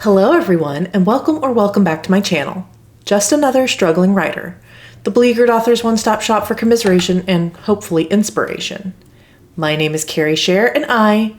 Hello everyone, and welcome back to my channel. Just another struggling writer, the beleaguered author's one-stop shop for commiseration and hopefully inspiration. My name is Carrie Scher, and I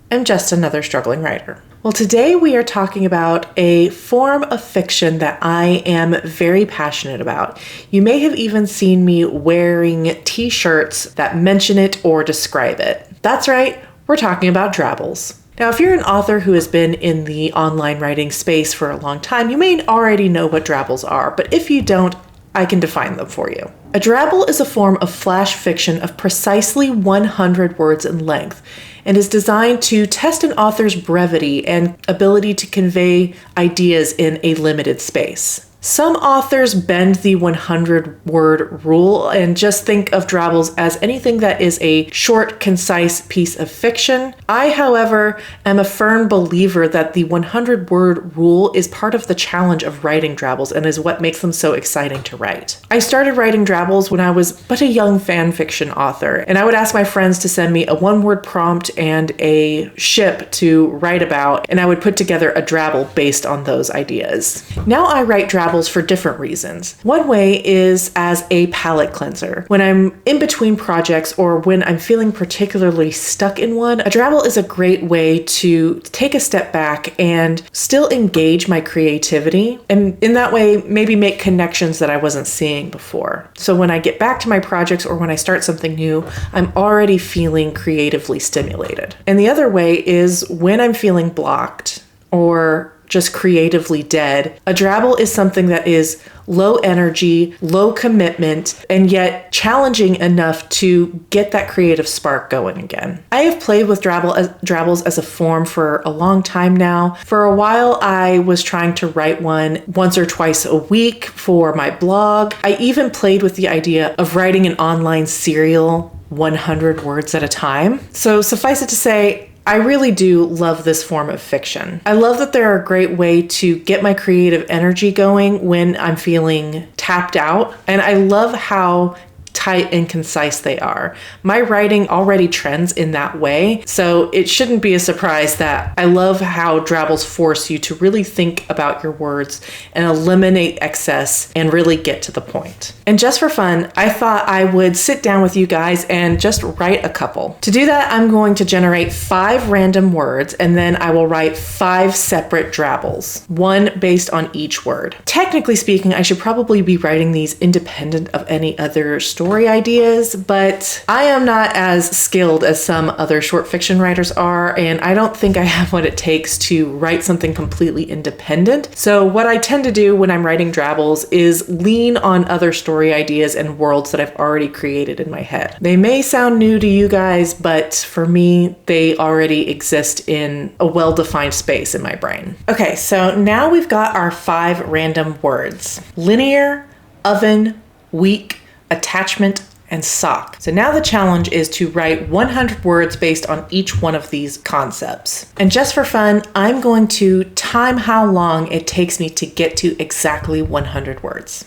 am just another struggling writer. Well, today we are talking about a form of fiction that I am very passionate about. You may have even seen me wearing t-shirts that mention it or describe it. That's right, we're talking about drabbles. Now, if you're an author who has been in the online writing space for a long time, you may already know what drabbles are, but if you don't, I can define them for you. A drabble is a form of flash fiction of precisely 100 words in length and is designed to test an author's brevity and ability to convey ideas in a limited space. Some authors bend the 100-word rule and just think of drabbles as anything that is a short, concise piece of fiction. I, however, am a firm believer that the 100-word rule is part of the challenge of writing drabbles and is what makes them so exciting to write. I started writing drabbles when I was but a young fan fiction author, and I would ask my friends to send me a one-word prompt and a ship to write about, and I would put together a drabble based on those ideas. Now I write drabbles for different reasons. One way is as a palate cleanser. When I'm in between projects or when I'm feeling particularly stuck in one, a drabble is a great way to take a step back and still engage my creativity, and in that way maybe make connections that I wasn't seeing before. So when I get back to my projects or when I start something new, I'm already feeling creatively stimulated. And the other way is when I'm feeling blocked or just creatively dead. A drabble is something that is low energy, low commitment, and yet challenging enough to get that creative spark going again. I have played with drabbles as a form for a long time now. For a while, I was trying to write one once or twice a week for my blog. I even played with the idea of writing an online serial 100 words at a time. So suffice it to say, I really do love this form of fiction. I love that they're a great way to get my creative energy going when I'm feeling tapped out, and I love how tight and concise they are. My writing already trends in that way, so it shouldn't be a surprise that I love how drabbles force you to really think about your words and eliminate excess and really get to the point. And just for fun, I thought I would sit down with you guys and just write a couple. To do that, I'm going to generate 5 random words, and then I will write 5 separate drabbles, one based on each word. Technically speaking, I should probably be writing these independent of any other story ideas, but I am not as skilled as some other short fiction writers are, and I don't think I have what it takes to write something completely independent. So what I tend to do when I'm writing drabbles is lean on other story ideas and worlds that I've already created in my head. They may sound new to you guys, but for me, they already exist in a well-defined space in my brain. Okay, so now we've got our 5 random words: linear, oven, weak, attachment, and sock. So now the challenge is to write 100 words based on each one of these concepts. And just for fun, I'm going to time how long it takes me to get to exactly 100 words.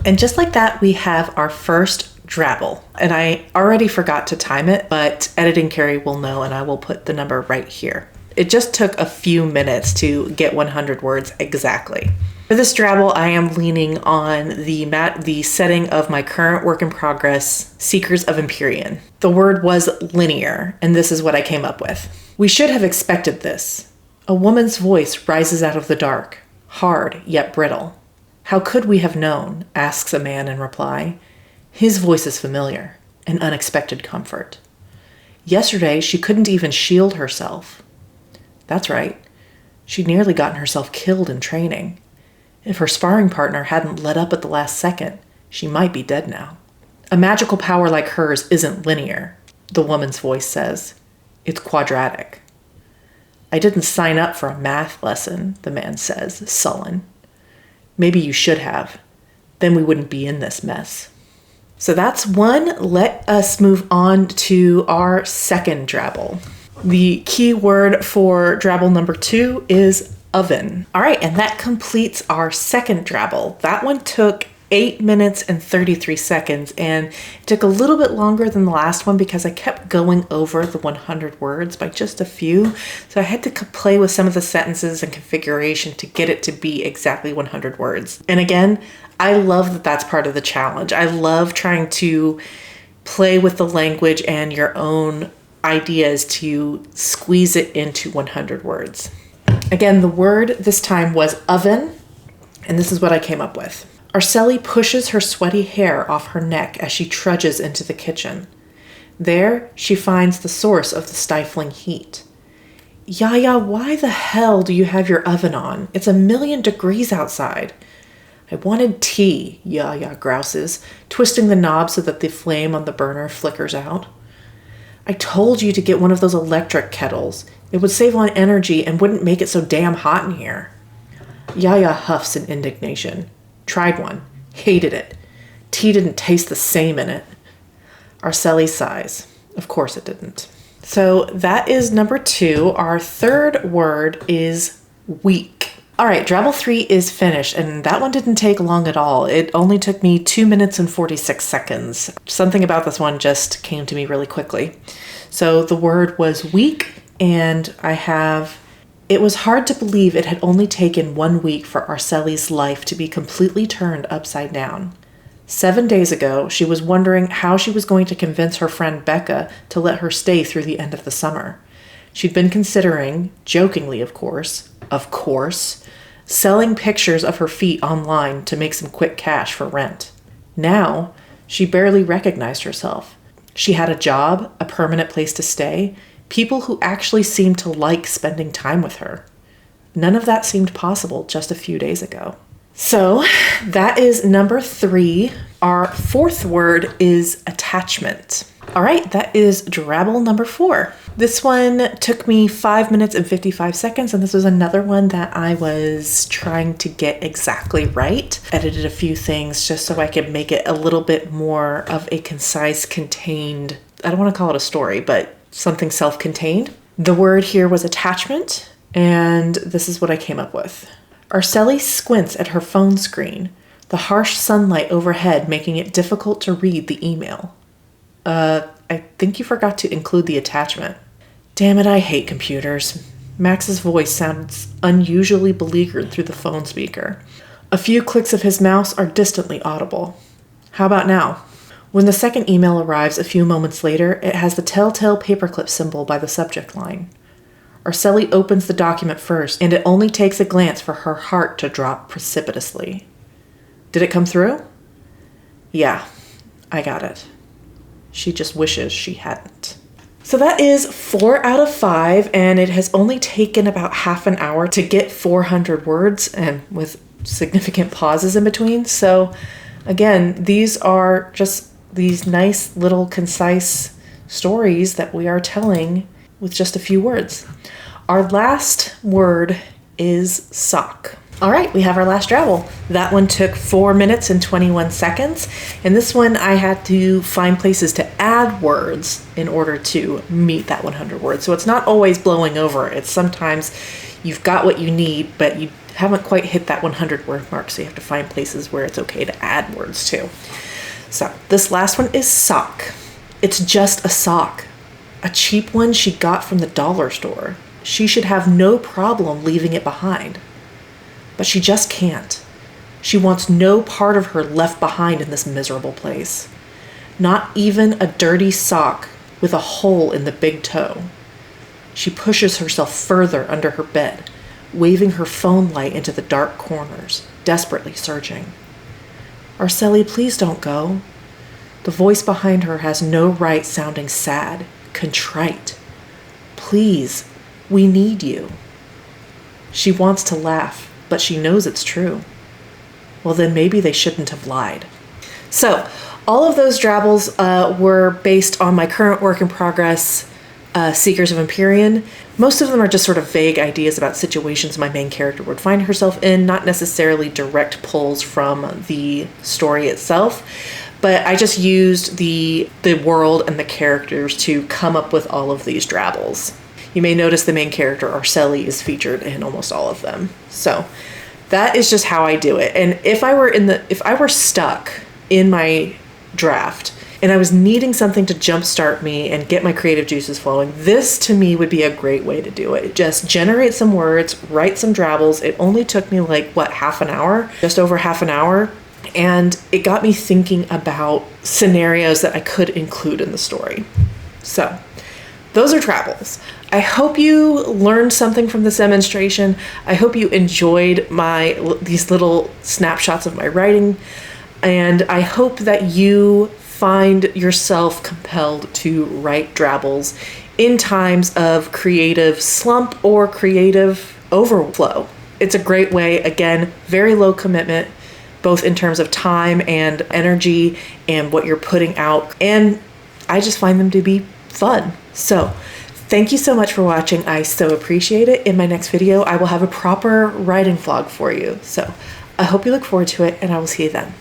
And just like that, we have our first drabble. And I already forgot to time it, but editing Carrie will know, and I will put the number right here. It just took a few minutes to get 100 words exactly. For this drabble, I am leaning on the setting of my current work in progress, Seekers of Empyrean. The word was linear, and this is what I came up with. We should have expected this. A woman's voice rises out of the dark, hard yet brittle. How could we have known? Asks a man in reply. His voice is familiar, an unexpected comfort. Yesterday, she couldn't even shield herself. That's right. She'd nearly gotten herself killed in training. If her sparring partner hadn't let up at the last second, she might be dead now. A magical power like hers isn't linear, the woman's voice says. It's quadratic. I didn't sign up for a math lesson, the man says, sullen. Maybe you should have. Then we wouldn't be in this mess. So that's one. Let us move on to our second drabble. The key word for drabble number 2 is oven. All right, and that completes our second drabble. That one took 8 minutes and 33 seconds, and it took a little bit longer than the last one because I kept going over the 100 words by just a few. So I had to play with some of the sentences and configuration to get it to be exactly 100 words. And again, I love that that's part of the challenge. I love trying to play with the language and your own ideas to squeeze it into 100 words. Again, the word this time was oven, and this is what I came up with. Arceli pushes her sweaty hair off her neck as she trudges into the kitchen. There, she finds the source of the stifling heat. Yaya, why the hell do you have your oven on? It's 1,000,000 degrees outside. I wanted tea, Yaya grouses, twisting the knob so that the flame on the burner flickers out. I told you to get one of those electric kettles. It would save on energy and wouldn't make it so damn hot in here. Yaya huffs in indignation. Tried one. Hated it. Tea didn't taste the same in it. Arceli sighs. Of course it didn't. So that is number 2. Our third word is weak. All right, drabble 3 is finished, and that one didn't take long at all. It only took me 2 minutes and 46 seconds. Something about this one just came to me really quickly. So the word was weak, and it was hard to believe it had only taken 1 week for Arceli's life to be completely turned upside down. 7 days ago, she was wondering how she was going to convince her friend Becca to let her stay through the end of the summer. She'd been considering, jokingly of course, selling pictures of her feet online to make some quick cash for rent. Now, she barely recognized herself. She had a job, a permanent place to stay, people who actually seemed to like spending time with her. None of that seemed possible just a few days ago. So that is number 3. Our fourth word is attachment. All right, that is drabble number 4. This one took me 5 minutes and 55 seconds, and this was another one that I was trying to get exactly right. Edited a few things just so I could make it a little bit more of a concise, contained, I don't want to call it a story, but something self-contained. The word here was attachment, and this is what I came up with. Arceli squints at her phone screen, the harsh sunlight overhead making it difficult to read the email. I think you forgot to include the attachment. Damn it, I hate computers. Max's voice sounds unusually beleaguered through the phone speaker. A few clicks of his mouse are distantly audible. How about now? When the second email arrives a few moments later, it has the telltale paperclip symbol by the subject line. Arceli opens the document first, and it only takes a glance for her heart to drop precipitously. Did it come through? Yeah, I got it. She just wishes she hadn't. So that is 4 out of 5, and it has only taken about half an hour to get 400 words, and with significant pauses in between. So again, these are just these nice little concise stories that we are telling with just a few words. Our last word is sock. All right, we have our last drabble. That one took 4 minutes and 21 seconds. And this one I had to find places to add words in order to meet that 100 words. So it's not always blowing over. It's sometimes you've got what you need, but you haven't quite hit that 100 word mark. So you have to find places where it's okay to add words too. So this last one is sock. It's just a sock. A cheap one she got from the dollar store. She should have no problem leaving it behind. But she just can't. She wants no part of her left behind in this miserable place. Not even a dirty sock with a hole in the big toe. She pushes herself further under her bed, waving her phone light into the dark corners, desperately searching. Arceli, please don't go. The voice behind her has no right sounding sad, contrite. Please, we need you. She wants to laugh, but she knows it's true. Well, then maybe they shouldn't have lied. So all of those drabbles were based on my current work in progress, Seekers of Empyrean. Most of them are just sort of vague ideas about situations my main character would find herself in, not necessarily direct pulls from the story itself. But I just used the world and the characters to come up with all of these drabbles. You may notice the main character, Arceli, is featured in almost all of them. So that is just how I do it. And if I were stuck in my draft and I was needing something to jumpstart me and get my creative juices flowing, this to me would be a great way to do it. Just generate some words, write some drabbles. It only took me like, half an hour, just over half an hour. And it got me thinking about scenarios that I could include in the story. So those are drabbles. I hope you learned something from this demonstration. I hope you enjoyed these little snapshots of my writing. And I hope that you find yourself compelled to write drabbles in times of creative slump or creative overflow. It's a great way, again, very low commitment, both in terms of time and energy and what you're putting out. And I just find them to be fun. So thank you so much for watching. I so appreciate it. In my next video, I will have a proper writing vlog for you. So I hope you look forward to it, and I will see you then.